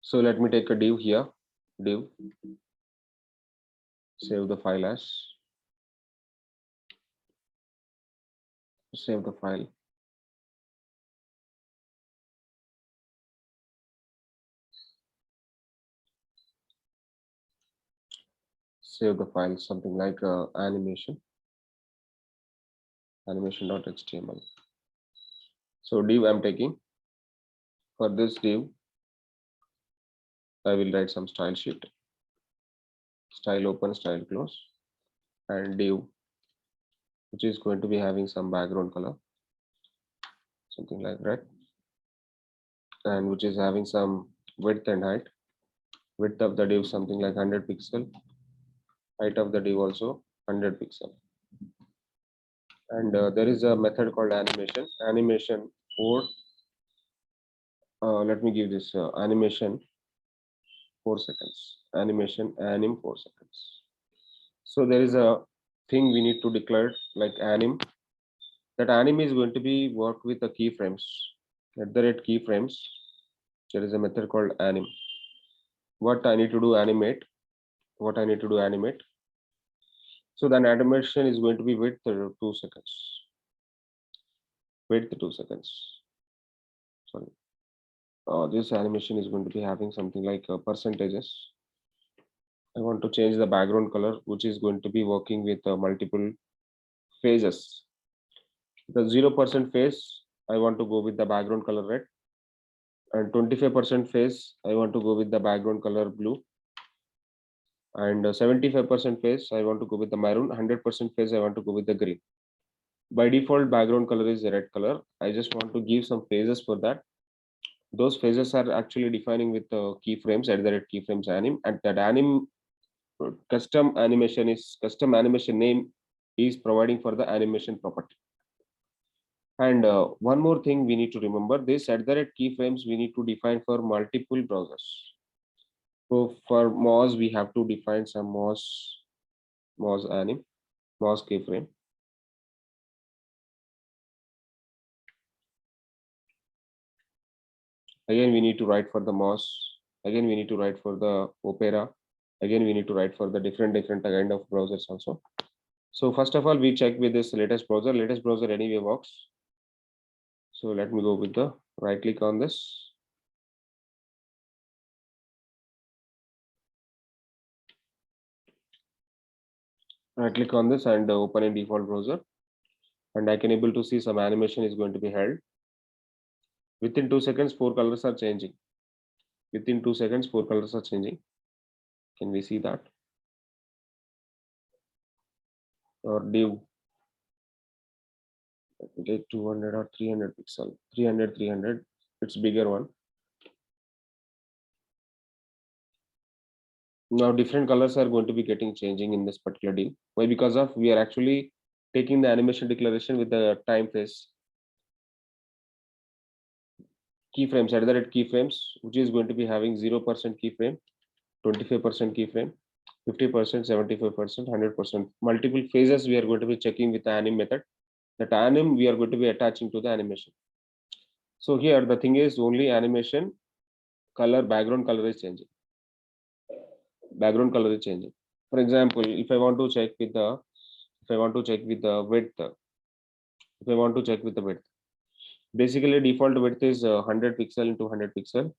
So let me take a div here, div, save the file as, save the file. Save the file, something like animation.html. So div I'm taking. For this div, I will write some style sheet, style open, style close, and div, which is going to be having some background color, something like that, and which is having some width and height. Width of the div something like 100 pixel, height of the div also 100 pixel. And there is a method called animation for let me give this animation 4 seconds, animation anim 4 seconds. So there is a thing we need to declare like anim. That anim is going to be work with the keyframes. At the rate keyframes, there is a method called anim. What I need to do animate, what I need to do animate. So then animation is going to be width 2 seconds. Width 2 seconds. Sorry. This animation is going to be having something like percentages. I want to change the background color, which is going to be working with multiple phases. The 0% phase, I want to go with the background color red, and 25% phase, I want to go with the background color blue, and 75% phase, I want to go with the maroon. 100% phase, I want to go with the green. By default, background color is the red color. I just want to give some phases for that. Those phases are actually defining with keyframes at the red keyframes anim, and that anim custom animation name is providing for the animation property. And one more thing we need to remember, this at the red keyframes we need to define for multiple browsers. So for Moz we have to define some Moz anim, Moz keyframe. Again we need to write for the Moz. Again we need to write for the Opera. Again we need to write for the different kind of browsers also. So first of all, we check with this latest browser. Latest browser anyway works. So let me go with the right click on this. Right click on this and open in default browser. And I can able to see some animation is going to be held. Within 2 seconds, 4 colors are changing. Within 2 seconds, 4 colors are changing. Can we see that? Or div, take 200 or 300 pixel, 300, it's bigger one. Now different colors are going to be getting changing in this particular div. Why? Because of we are actually taking the animation declaration with the time phase keyframes at the red keyframes, which is going to be having 0% keyframe, 25% keyframe, 50%, 75%, 100%. Multiple phases we are going to be checking with the anim method. That anim we are going to be attaching to the animation. So here the thing is only animation color, background color is changing. Background color is changing. For example, if I want to check with the width, if I want to check with the width, basically default width is 100 pixel into 100 pixel.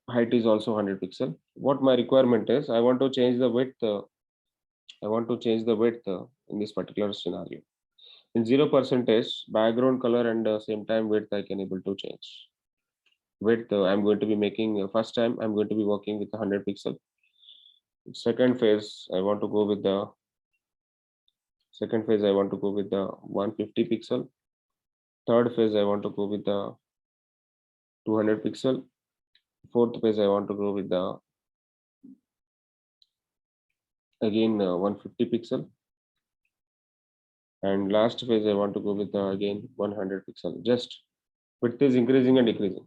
Height is also 100 pixel. What my requirement is, I want to change the width. In this particular scenario. In 0% background color and same time width I can able to change. Width I'm going to be making first time I'm going to be working with 100 pixel. Second phase I want to go with the 150 pixel. Third phase I want to go with the 200 pixel. Fourth phase I want to go with the again 150 pixel. And last phase I want to go with the again 100 pixel. Just width is increasing and decreasing.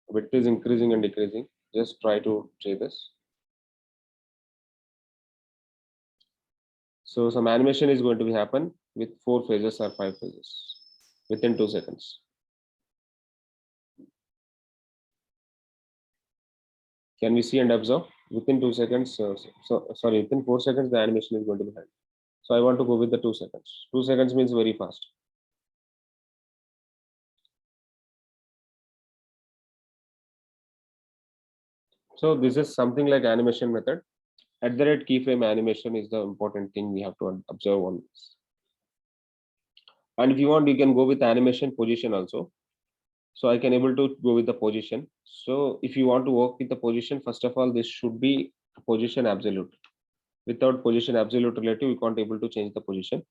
Width is increasing and decreasing. Just try to see this. So some animation is going to be happen with 4 phases or 5 phases within 2 seconds. Can we see and observe? Within 2 seconds, sorry, within 4 seconds, the animation is going to be held. So I want to go with the 2 seconds. 2 seconds means very fast. So this is something like animation method. At the rate keyframe animation is the important thing we have to observe on this. And if you want, you can go with animation position also. So I can able to go with the position. So if you want to work with the position, first of all, this should be position absolute. Without position absolute relative, you can't able to change the position.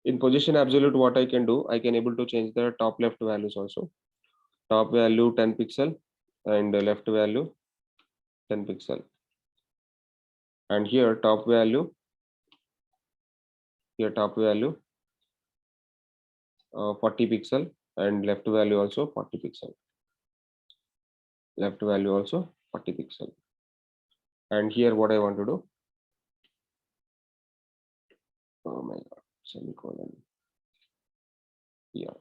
In position absolute, what I can do, I can able to change the top left values also. Top value 10 pixel and left value 10 pixel. And here top value, here top value 40 pixel and left value also 40 pixel. Left value also 40 pixel. And here what I want to do, oh my god, semicolon. Yeah.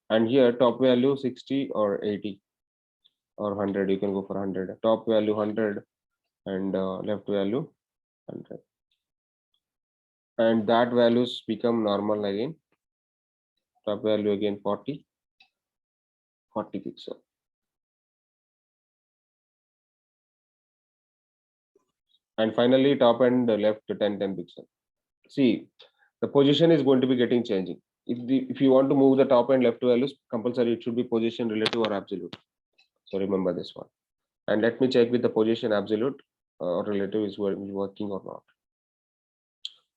And here top value 60 or 80 or 100, you can go for 100. Top value 100 and left value 100. And that values become normal again. Top value again 40 pixel. And finally top and left 10 pixel. See, the position is going to be getting changing. If you want to move the top and left values, compulsory it should be position relative or absolute. So remember this one. And let me check with the position absolute or relative is working or not.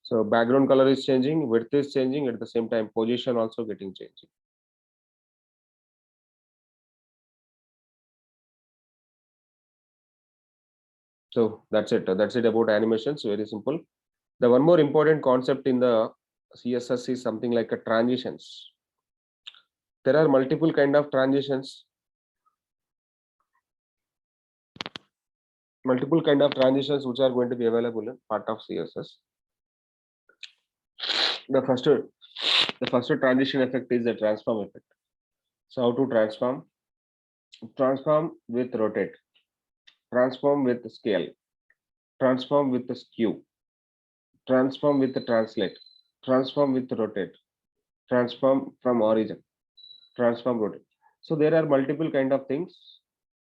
So background color is changing, width is changing, at the same time position also getting changing. So that's it. That's it about animations. Very simple. The one more important concept in the CSS is something like a transitions. There are multiple kind of transitions. Multiple kind of transitions which are going to be available in part of CSS. The first transition effect is the transform effect. So how to transform? Transform with rotate, transform with scale, transform with the skew, transform with the translate, transform with rotate, transform from origin, transform rotate. So there are multiple kind of things.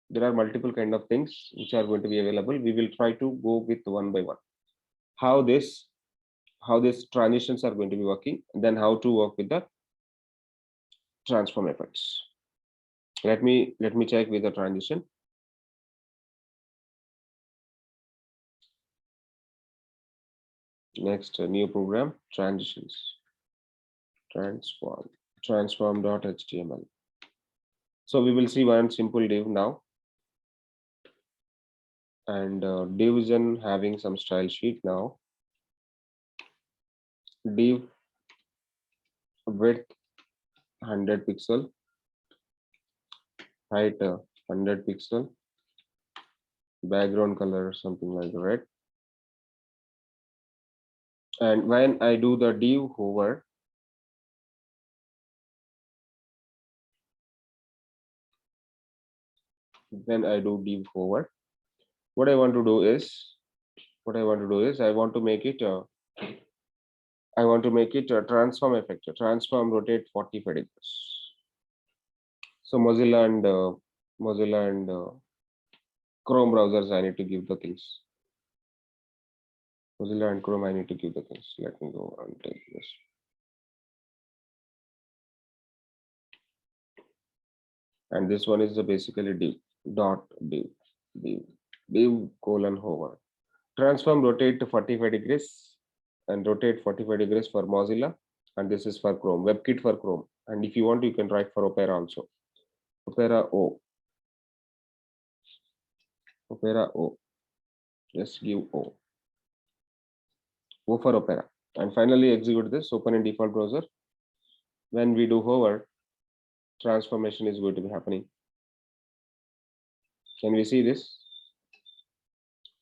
There are multiple kind of things which are going to be available. We will try to go with one by one. How these transitions are going to be working, and then how to work with the transform effects. Let me check with the transition. Next, new program, transitions, transform.html. So we will see one simple div now, and div is in having some style sheet now. Div width 100 pixel, height 100 pixel, background color something like red. And when I do the div hover, when I do div hover, what I want to do is I want to make it a transform effect, a transform rotate 45 degrees. So Mozilla and Chrome browsers, I need to give the things. Mozilla and Chrome, I need to give the things. Let me go and take this. And this one is the basically div colon hover. Transform rotate to 45 degrees and rotate 45 degrees for Mozilla. And this is for Chrome, WebKit for Chrome. And if you want, you can write for Opera also. Opera O. Opera O. Just give O. O for Opera. And finally execute this, open in default browser. When we do hover, transformation is going to be happening. Can we see this?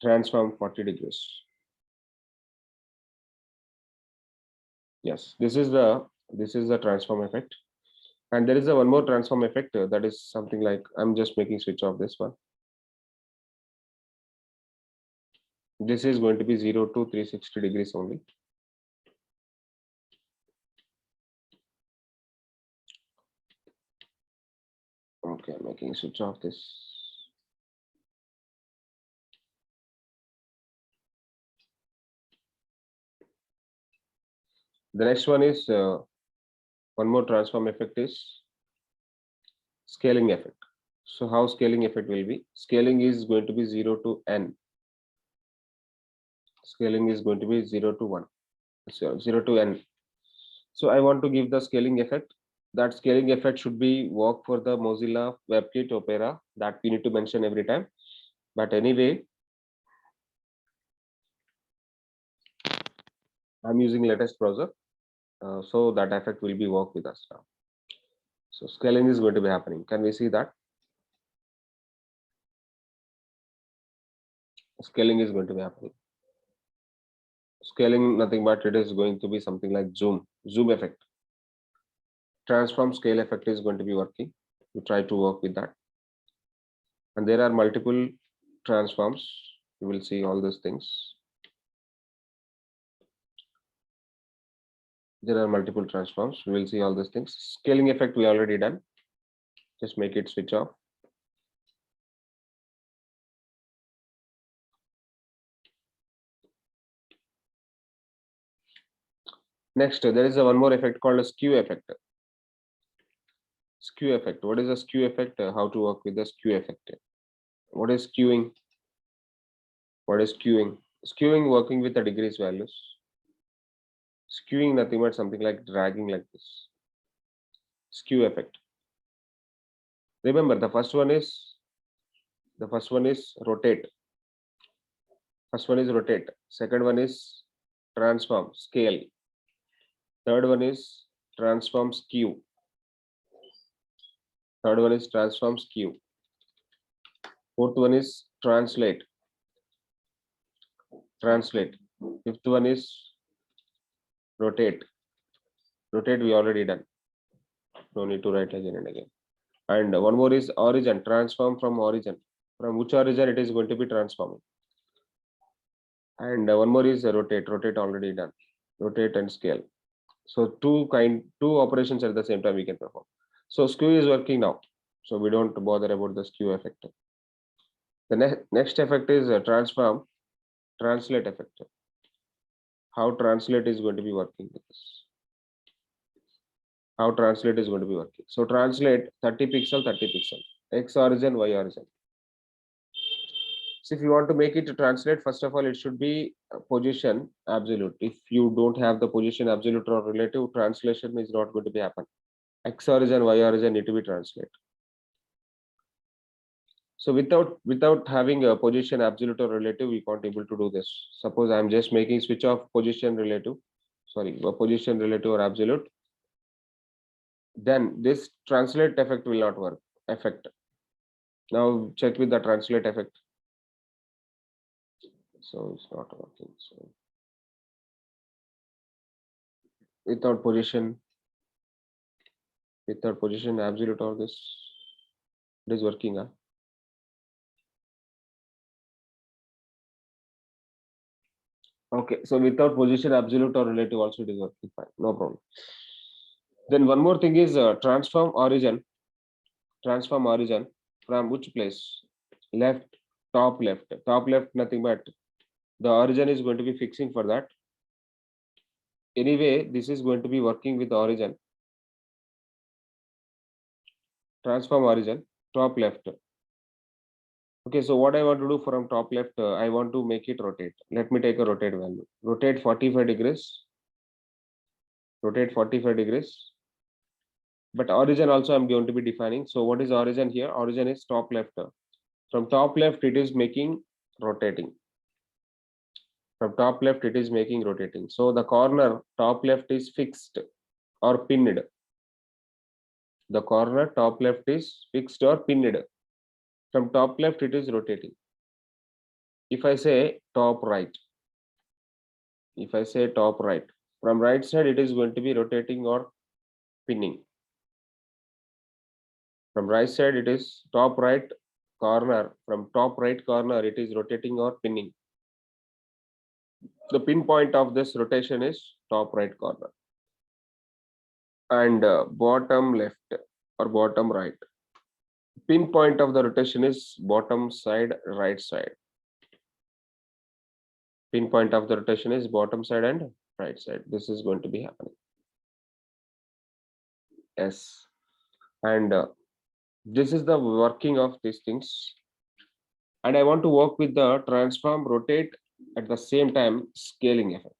Transform 40 degrees. Yes, this is the transform effect. And there is a one more transform effect that is something like, I'm just making switch off this one. This is going to be 0 to 360 degrees only. Okay, I'm making a switch off this. The next one is one more transform effect is scaling effect. So how scaling effect will be? Scaling is going to be 0 to n. Scaling is going to be 0 to 1. So 0 to n. So I want to give the scaling effect. That scaling effect should be work for the Mozilla WebKit Opera that we need to mention every time. But anyway, I'm using latest browser, so that effect will be work with us now. So scaling is going to be happening. Can we see that? Scaling is going to be happening. Scaling nothing but it is going to be something like zoom effect. Transform scale effect is going to be working. You try to work with that. And there are multiple transforms. You will see all these things. There are multiple transforms. We will see all these things. Scaling effect we already done. Just make it switch off. Next, there is a one more effect called a skew effect. Skew effect. What is a skew effect? How to work with the skew effect? What is skewing? What is skewing? Skewing working with the degrees values. Skewing nothing but something like dragging like this. Skew effect. Remember the first one is rotate. First one is rotate. Second one is transform, scale. Third one is transform, skew. Third one is transform, skew. Fourth one is translate. Translate. Fifth one is rotate. Rotate we already done. No need to write again and again. And one more is origin. Transform from origin. From which origin it is going to be transforming. And one more is rotate. Rotate already done. Rotate and scale. So two operations at the same time we can perform. So skew is working now. So we don't bother about the skew effect. The next effect is transform, translate effect. How translate is going to be working with this. How translate is going to be working. So translate 30 pixel, 30 pixel. X origin, Y origin. So if you want to make it to translate, first of all, it should be position absolute. If you don't have the position absolute or relative, translation is not going to be happen. X origin, Y origin need to be translate. So without having a position absolute or relative, we can't able to do this. Suppose I'm just making switch off position relative, position relative or absolute, then this translate effect will not work. Effect. Now check with the translate effect. So it's not working. So without position absolute or this, it is working. Huh? Okay, so without position absolute or relative also it is working fine, no problem. Then one more thing is transform origin. Transform origin from which place? Left, top left. Top left, nothing but the origin is going to be fixing for that. Anyway, this is going to be working with the origin. Transform origin, top left. Okay, so what I want to do from top left, I want to make it rotate. Let me take a rotate value. Rotate 45 degrees. Rotate 45 degrees. But origin also I'm going to be defining. So what is origin here? Origin is top left. From top left, it is making rotating. From top left, it is making rotating. So the corner top left is fixed or pinned. The corner top left is fixed or pinned. From top left, it is rotating. If I say top right, from right side, it is going to be rotating or pinning. From right side, it is top right corner. From top right corner, it is rotating or pinning. The pinpoint of this rotation is top right corner, and bottom left or bottom right. Pinpoint of the rotation is bottom side, right side. Pinpoint of the rotation is bottom side and right side. This is going to be happening. Yes. And this is the working of these things. And I want to work with the transform, rotate, at the same time scaling effect.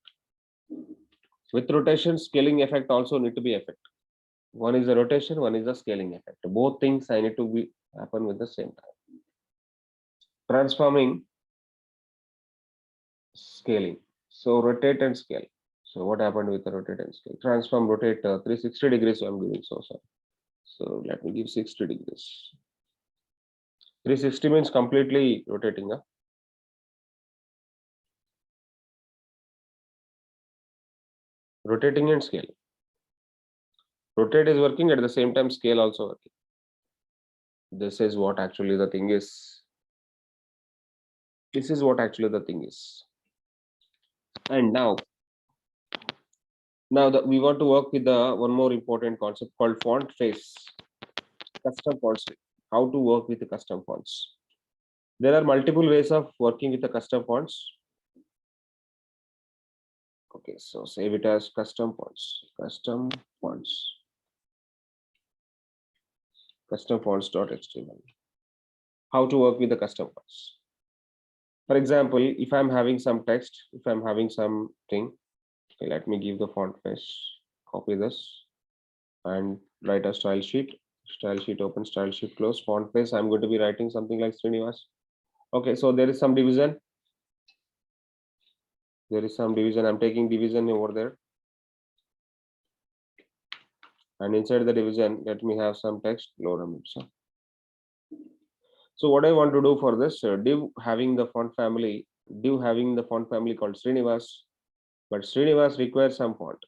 With rotation, scaling effect also need to be effect. One is the rotation, one is the scaling effect. Both things I need to be happen with the same time. Transforming, scaling. So rotate and scale. So what happened with the rotate and scale? Transform, rotate 360 degrees. So I'm giving so let me give 60 degrees. 360 means completely rotating. Rotating and scaling. Rotate is working, at the same time scale also working. This is what actually the thing is. This is what actually the thing is. And now that we want to work with the one more important concept called font face. Custom fonts. How to work with the custom fonts. There are multiple ways of working with the custom fonts. Okay, so save it as custom fonts. Custom fonts. Custom fonts.html. How to work with the custom fonts. For example, if I'm having some text, if I'm having something, okay, let me give the font face, copy this and write a style sheet. Style sheet open, style sheet close, font face. I'm going to be writing something like Srinivas. Okay, so there is some division. There is some division. I'm taking division over there. And inside the division, let me have some text, Lorem ipsum. So what I want to do for this, div having the font family called Srinivas, but Srinivas requires some font.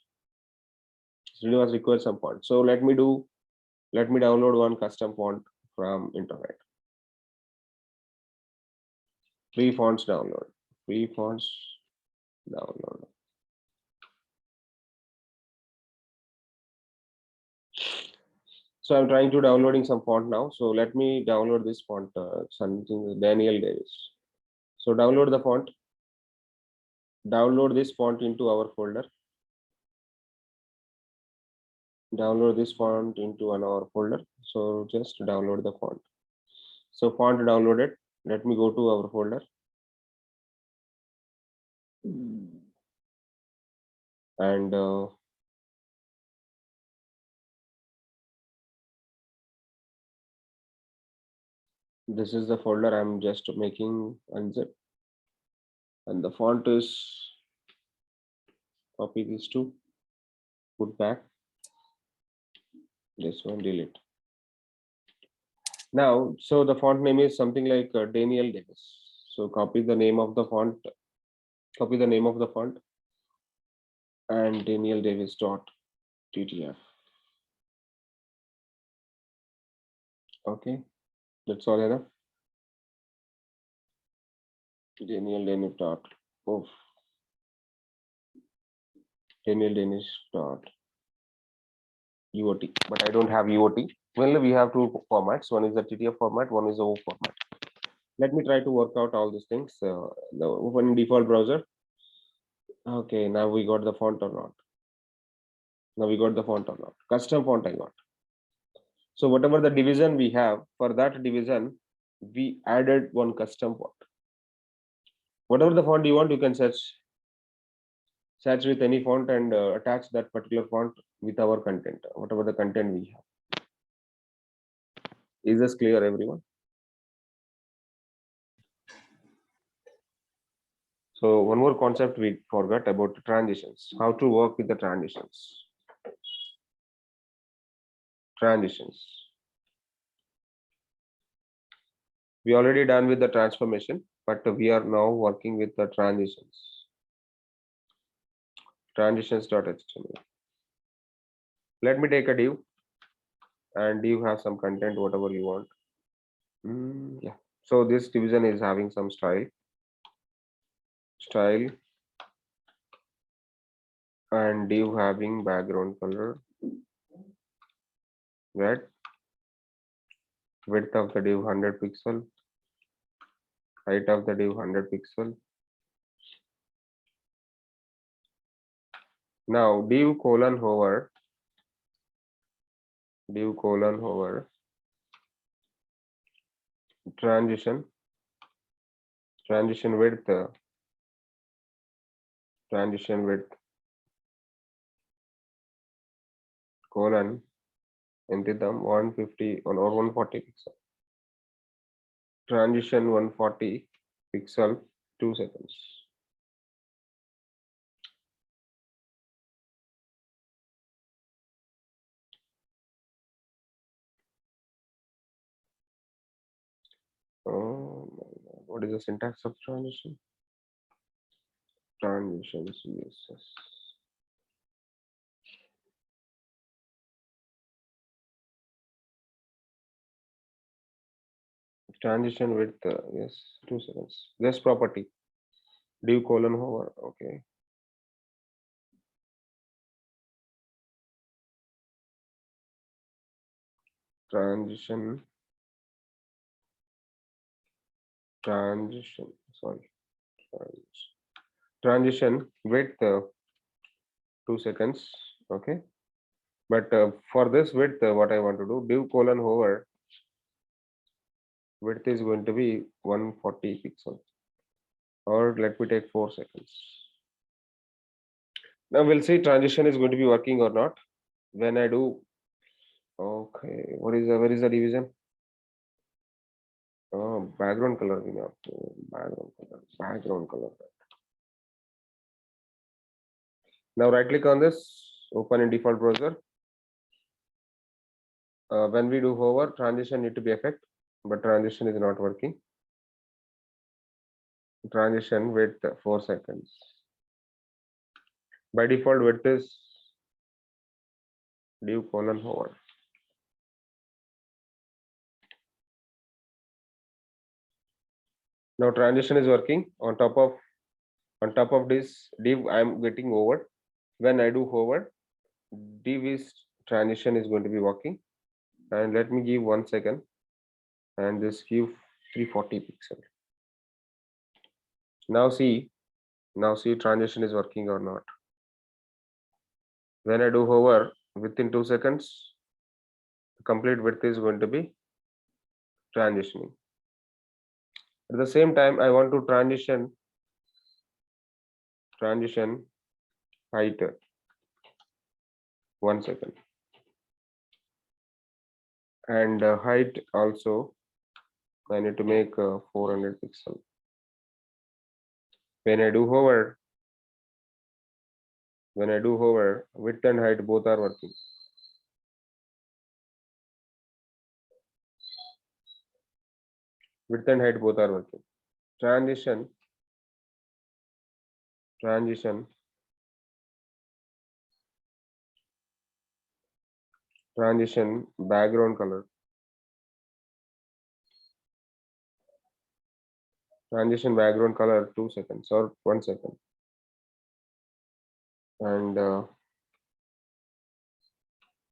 Srinivas requires some font. So let me download one custom font from internet. Free fonts download. Free fonts download. So I'm trying to downloading some font now. So let me download this font, something Daniel Davis. So download the font. Download this font into our folder. Download this font into our folder. So just download the font. So font downloaded. Let me go to our folder. And this is the folder I'm just making unzip. And the font is, copy these two, put back. This one, delete. Now, so the font name is something like Daniel Davis. So copy the name of the font. Copy the name of the font and Daniel Davis .ttf. Okay, that's all enough. Daniel Davis Daniel Davis UOT, but I don't have UOT. Well, we have two formats. One is the TTF format, one is the O format. Let me try to work out all these things. The open default browser. Okay, now we got the font or not? Now we got the font or not? Custom font I got. So whatever the division we have, for that division, we added one custom font. Whatever the font you want, you can search with any font and attach that particular font with our content, whatever the content we have. Is this clear, everyone? So one more concept we forgot about transitions. How to work with the transitions. Transitions. We already done with the transformation, but we are now working with the transitions. Transitions.html. Let me take a div, and div have some content, whatever you want. Yeah. So this division is having some style. and div having background color red, width of the div 100 pixel, height of the div 100 pixel. Now div colon hover transition width colon entidam 150 or 140 pixel. Transition 140 pixel 2 seconds. Oh my God. What is the syntax of transition? Transition CSS. Transition width, yes, 2 seconds. This property, div colon hover, okay. Transition, sorry, transition width 2 seconds, okay. But for this width, what I want to do, div colon hover, width is going to be 140 pixel, or let me take 4 seconds. Now we'll see transition is going to be working or not when I do. Okay, where is the division? Oh, background color we have to background color. Now right click on this, open in default browser. When we do hover, transition need to be effect, but transition is not working. Transition width 4 seconds. By default width is div colon hover. Now transition is working. On top of this div, I am getting over. When I do hover, div is transition is going to be working. And let me give 1 second, and this give 340 pixel. Now see transition is working or not. When I do hover, within 2 seconds, the complete width is going to be transitioning. At the same time, I want to transition height 1 second, and height also I need to make 400 pixel. When I do hover, width and height both are working. Width and height both are working. Transition background color. Transition background color 2 seconds or 1 second. And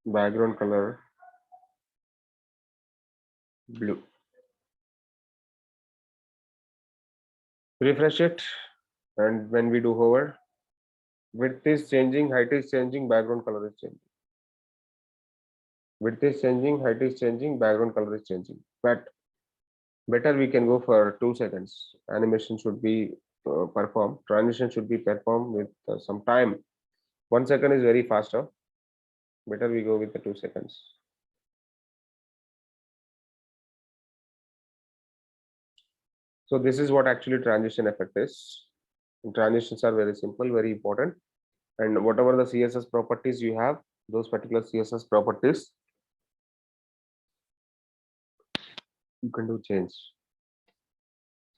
background color blue. Refresh it, and when we do hover, width is changing, height is changing, background color is changing. Width is changing, height is changing, background color is changing. But better we can go for 2 seconds. Animation should be performed. Transition should be performed with some time. 1 second is very faster. Better we go with the 2 seconds. So this is what actually transition effect is. And transitions are very simple, very important. And whatever the CSS properties you have, those particular CSS properties, you can do change.